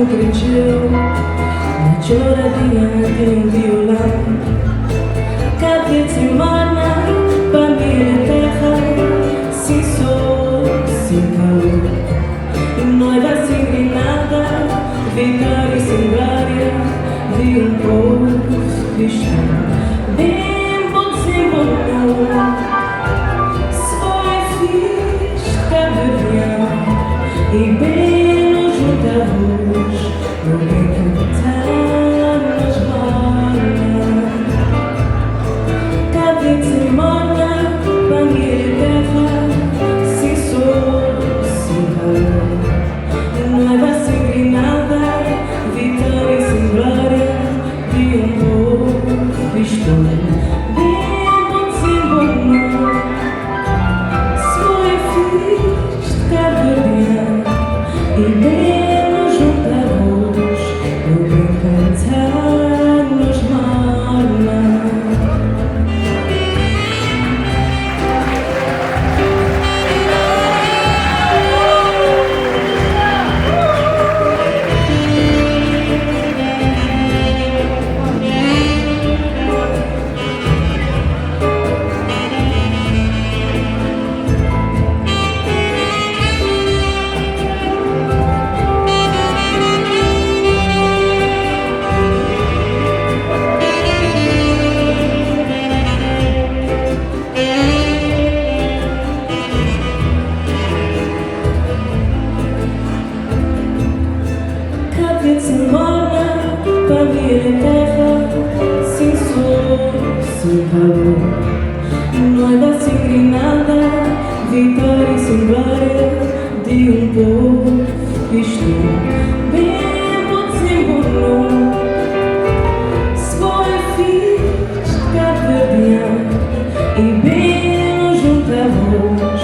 cresceu na choradinha de um violão. Cada semana para minha terra, sem sol, sem calor. E nós vai sem nada, vitória sem glória de um povo cristão. Bem bom, sem bom, só é fixe cada dia e bem nos juntamos, não bem cantamos roda. Cada semana para minha terra, sem sol, sem calor. Não vai ser nada, vitória sem glória de um povo cristão. E bem nos juntamos, no bem cantamos morna. Cada semana para minha terra, sem sol, sem calor. Não vai ser nada, vitória sem glória de um povo cristão. Bem bom, sem bom, só é fixe cada dia e bem nos juntamos,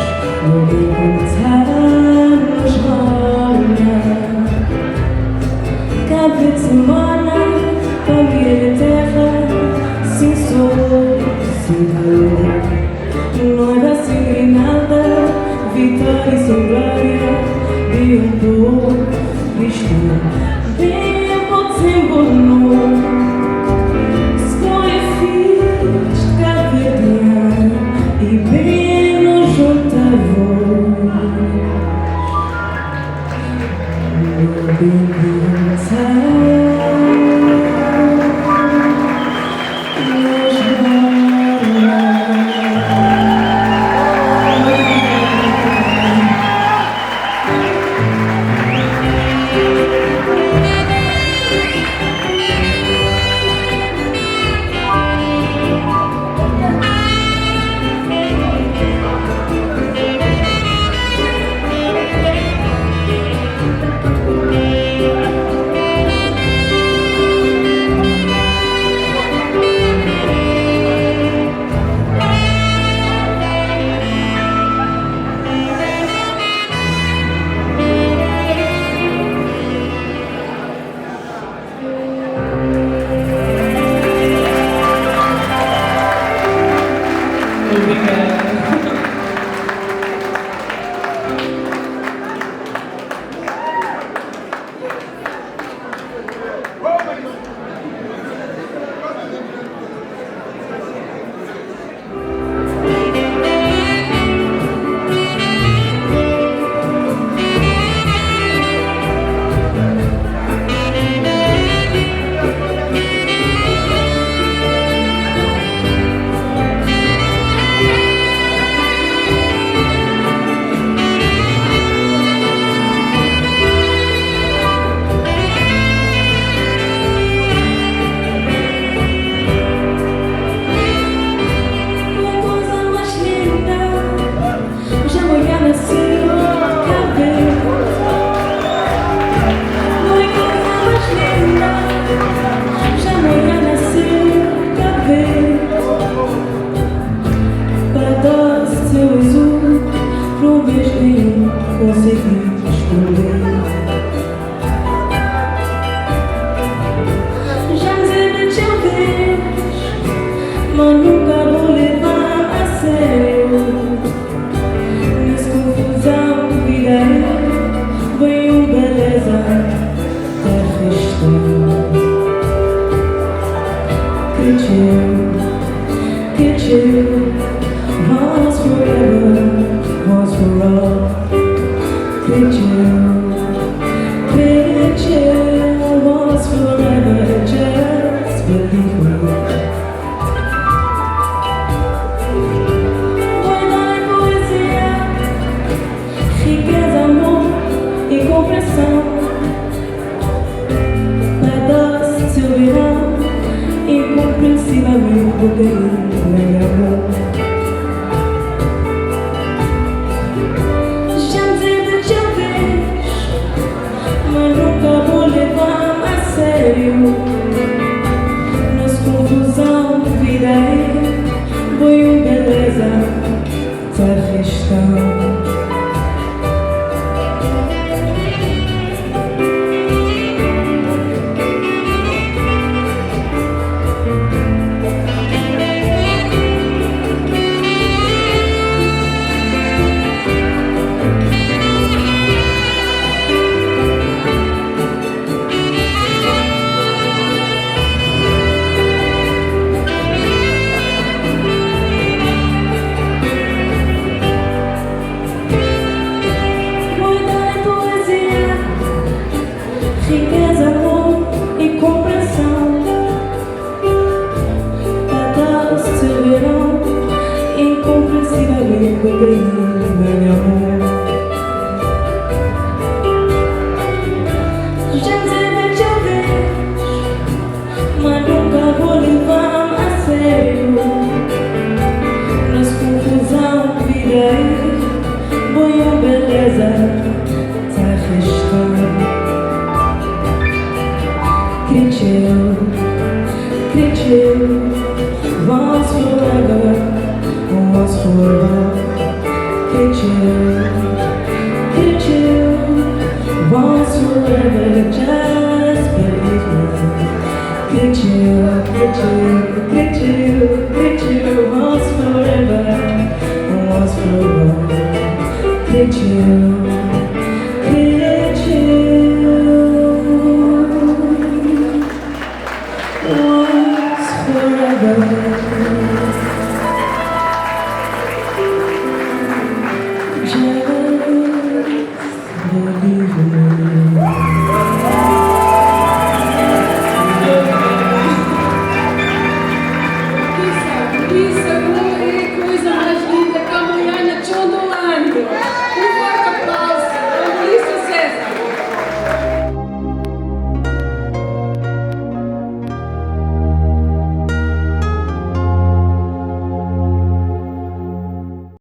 no bem cantamos roda. Cada semana para minha terra, sem sol, sem calor. Não vai ser nada, vitória sem glória de um povo cristão. Bem bom, sem bom, só é fixe cada dia e bem nos juntamos, no bem get you, once forever, once for all. Get you, once forever, just believe me. Buena poesia, riqueza, amor e compreensão. Pedaço de verão, incompreensivelmente poder negar. Já me digo de uma vez, mas nunca vou levar a sério. Nas confusão de vida foi uma beleza da questão. Riqueza, amor e compreensão. Pedaços de verão, incompreensivelmente meu amor. Já me de uma vez, mas nunca vou levar a sério. Nas confusão virei, foi uma beleza da questão. Get you, once forever, once for all. Get you, once forever, just believe me. Get you, once forever, once for all. Get you.